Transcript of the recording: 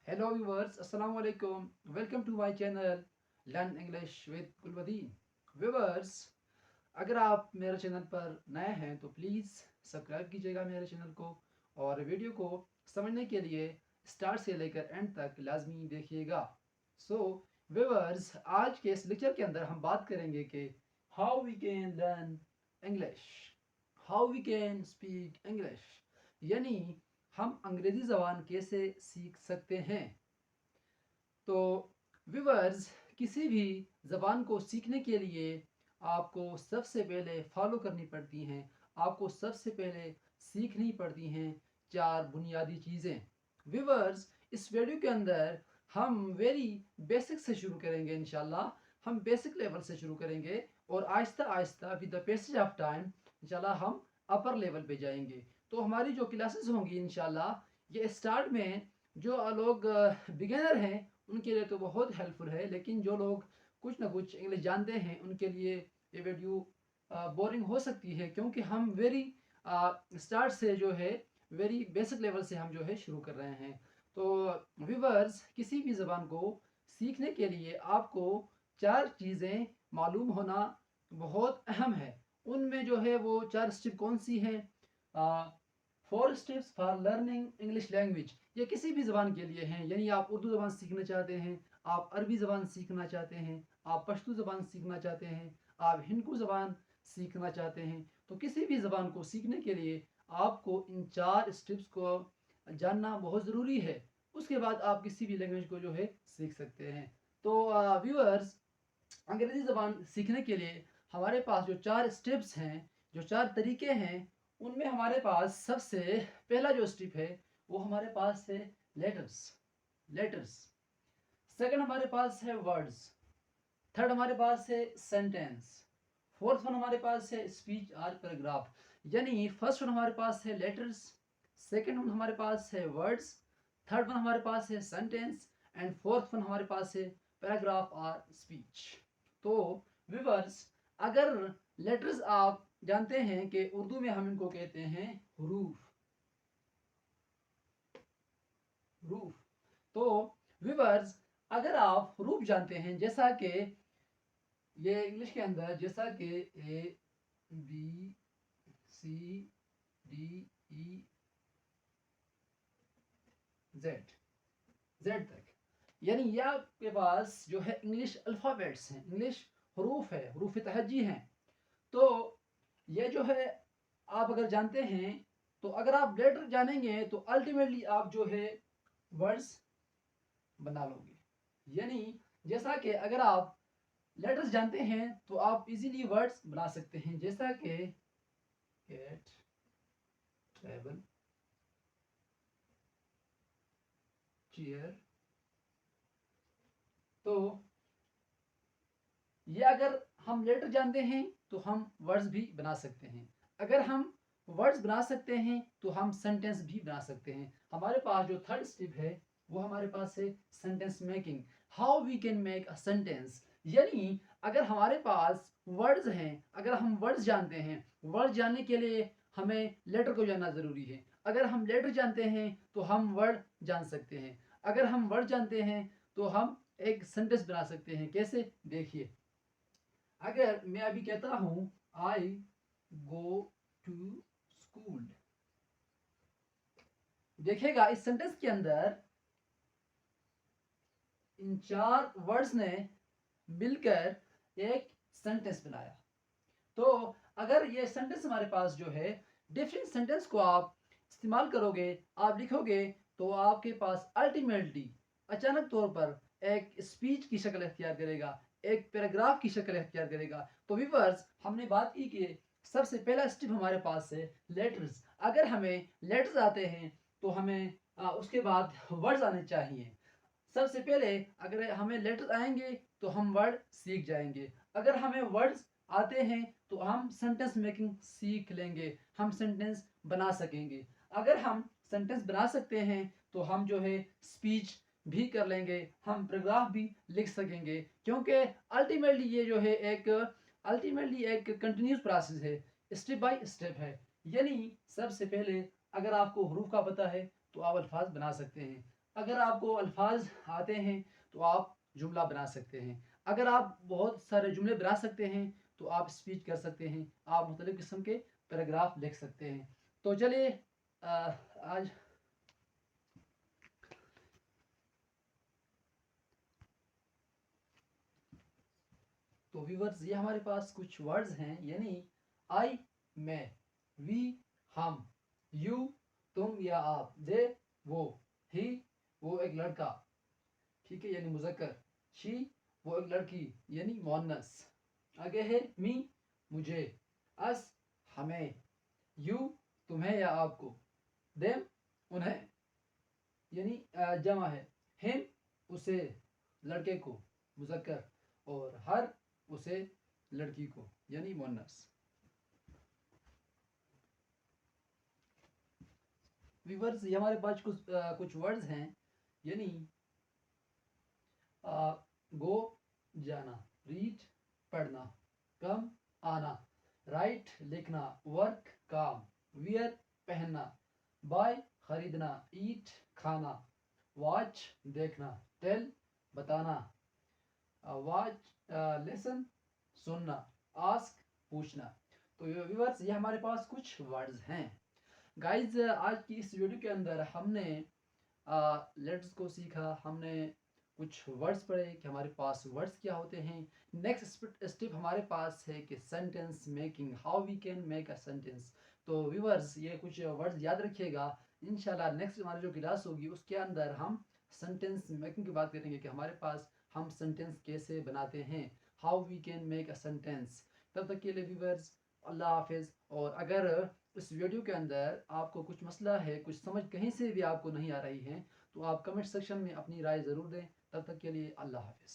Hello viewers, अस्सलाम वालेकुम। Welcome to my channel learn English with Kulvadeen. Viewers, अगर आप मेरे चैनल पर नए हैं तो प्लीज़ सब्सक्राइब कीजिएगा मेरे चैनल को, और वीडियो को समझने के लिए स्टार्ट से लेकर एंड तक लाजमी देखिएगा। सो व्यूवर्स, आज के इस लेक्चर के अंदर हम बात करेंगे कि how we can learn English, how we can speak English, यानी हम अंग्रेज़ी ज़बान कैसे सीख सकते हैं। तो व्यूवर्स, किसी भी ज़बान को सीखने के लिए आपको सबसे पहले फॉलो करनी पड़ती हैं, आपको सबसे पहले सीखनी पड़ती हैं चार बुनियादी चीज़ें। व्यूवर्स, इस वीडियो के अंदर हम वेरी बेसिक से शुरू करेंगे। इंशाल्लाह हम बेसिक लेवल से शुरू करेंगे और Aahista Aahista with the passage of time इंशाल्लाह हम अपर लेवल पे जाएंगे। तो हमारी जो क्लासेस होंगी इंशाल्लाह ये स्टार्ट में जो लोग बिगिनर हैं उनके लिए तो बहुत हेल्पफुल है, लेकिन जो लोग कुछ ना कुछ इंग्लिश जानते हैं उनके लिए ये वीडियो बोरिंग हो सकती है, क्योंकि हम वेरी स्टार्ट से जो है वेरी बेसिक लेवल से हम जो है शुरू कर रहे हैं। तो व्यूवर्स, किसी भी ज़बान को सीखने के लिए आपको चार चीज़ें मालूम होना बहुत अहम है। उनमें जो है वो चार स्टेप कौन सी हैं? 4 steps for learning English language. ये किसी भी ज़बान के लिए हैं, यानी आप उर्दू ज़बान सीखना चाहते हैं, आप अरबी ज़बान सीखना चाहते हैं, आप पश्तो ज़बान सीखना चाहते हैं, आप हिंदू ज़बान सीखना चाहते हैं, तो किसी भी ज़बान को सीखने के लिए आपको इन चार स्टेप्स को जानना बहुत ज़रूरी है। उसके बाद आप किसी भी लैंग्वेज को जो है सीख सकते हैं। तो व्यूअर्स, अंग्रेज़ी ज़बान सीखने के लिए हमारे पास जो चार स्टेप्स हैं, जो चार तरीके हैं, उनमें हमारे पास सबसे पहला जो स्टेप है वो हमारे पास है लेटर्स। लेटर्स। सेकंड हमारे पास है वर्ड्स। थर्ड हमारे पास है सेंटेंस। फोर्थ वन हमारे पास है स्पीच और पैराग्राफ। यानी फर्स्ट वन हमारे पास है लेटर्स, सेकंड वन हमारे पास है वर्ड्स, थर्ड वन हमारे पास है सेंटेंस, एंड फोर्थ वन हमारे पास है पैराग्राफ और स्पीच। तो व्यूअर्स, अगर लेटर्स आप जानते हैं कि उर्दू में हम इनको कहते हैं हरूफ। हरूफ। तो व्यूअर्स, अगर आप हरूफ जानते हैं, जैसा कि ये इंग्लिश के अंदर जैसा कि A B C D E Z, Z तक, यानी ये आपके पास जो है इंग्लिश अल्फ़ाबेट्स हैं, इंग्लिश हरूफ है, हरूफ तहज्जी हैं। तो ये जो है आप अगर जानते हैं, तो अगर आप लेटर जानेंगे तो अल्टीमेटली आप जो है वर्ड्स बना लोगे। यानी जैसा कि अगर आप लेटर्स जानते हैं तो आप इजीली वर्ड्स बना सकते हैं, जैसा कि कैट, टेबल, चेयर। तो ये अगर हम लेटर जानते हैं तो हम वर्ड्स भी बना सकते हैं। अगर हम वर्ड्स बना सकते हैं तो हम सेंटेंस भी बना सकते हैं। हमारे पास जो थर्ड स्टेप है वो हमारे पास है sentence making. How we can make a sentence, यानी अगर हमारे पास वर्ड्स हैं, अगर हम वर्ड्स जानते हैं, वर्ड्स जानने के लिए हमें लेटर को जानना ज़रूरी है। अगर हम लेटर जानते हैं तो हम वर्ड जान सकते हैं। अगर हम वर्ड जानते हैं तो हम एक सेंटेंस बना सकते हैं। कैसे? देखिए, अगर मैं अभी कहता हूं आई गो टू स्कूल, देखिएगा इस सेंटेंस के अंदर इन चार वर्ड्स ने मिलकर एक सेंटेंस बनाया। तो अगर ये सेंटेंस हमारे पास जो है, डिफरेंट सेंटेंस को आप इस्तेमाल करोगे, आप लिखोगे, तो आपके पास अल्टीमेटली अचानक तौर पर एक स्पीच की शक्ल इख्तियार करेगा, एक पैराग्राफ की शक्ल इख्तियार करेगा। तो व्यूअर्स, हमने बात की कि सबसे पहला स्टेप हमारे पास है लेटर्स। अगर हमें लेटर्स आते हैं तो हमें उसके बाद वर्ड्स आने चाहिए। सबसे पहले अगर हमें लेटर्स आएंगे तो हम वर्ड सीख जाएंगे। अगर हमें वर्ड्स आते हैं तो हम सेंटेंस मेकिंग सीख लेंगे, हम सेंटेंस बना सकेंगे। अगर हम सेंटेंस बना सकते हैं तो हम जो है स्पीच भी कर लेंगे, हम पैराग्राफ भी लिख सकेंगे, क्योंकि अल्टीमेटली ये जो है एक कंटिन्यूस प्रोसेस है, स्टेप बाय स्टेप है। यानी सबसे पहले अगर आपको हरूफ का पता है तो आप अल्फाज बना सकते हैं। अगर आपको अल्फाज आते हैं तो आप जुमला बना सकते हैं। अगर आप बहुत सारे जुमले बना सकते हैं तो आप स्पीच कर सकते हैं, आप मुख्तलिफ़ किस्म के पैराग्राफ लिख सकते हैं। तो चलिए आज तो व्यूवर्स ये हमारे पास कुछ वर्ड्स हैं, यानी आई मैं, वी हम, यू तुम या आप, दे वो, ही वो एक लड़का, ठीक है यानी मुज़क्कर, शी वो एक लड़की यानी मुअन्नस। आगे है मी मुझे, अस हमें, यू तुम्हें या आपको, देम उन्हें यानी जमा है, हिम उसे लड़के को मुज़क्कर, और हर उसे लड़की को यानी मुअन्नस। व्यूअर्स ये हमारे पास कुछ वर्ड्स हैं, यानी गो जाना, रीड पढ़ना, कम आना, राइट लिखना, वर्क काम, वियर पहनना, बाय खरीदना, ईट खाना, वॉच देखना, टेल बताना, वॉच लिसन सुनना, आस्क पूछना। तो व्यूअर्स ये हमारे पास कुछ वर्ड्स हैं। गाइज आज की इस वीडियो के अंदर हमने लेटर्स को सीखा, हमने कुछ वर्ड्स पढ़े कि हमारे पास वर्ड्स क्या होते हैं। नेक्स्ट स्टेप हमारे पास है कि sentence making, how we can make a sentence. तो व्यूअर्स ये कुछ वर्ड्स याद रखिएगा, इंशाल्लाह नेक्स्ट हमारी जो क्लास होगी उसके अंदर हम सेंटेंस मेकिंग की बात करेंगे कि हमारे पास हम सेंटेंस कैसे बनाते हैं, how we can make a sentence. तब तक के लिए व्यूअर्स अल्लाह हाफिज़। और अगर इस वीडियो के अंदर आपको कुछ मसला है, कुछ समझ कहीं से भी आपको नहीं आ रही है, तो आप कमेंट सेक्शन में अपनी राय ज़रूर दें। तब तक के लिए अल्लाह हाफिज़।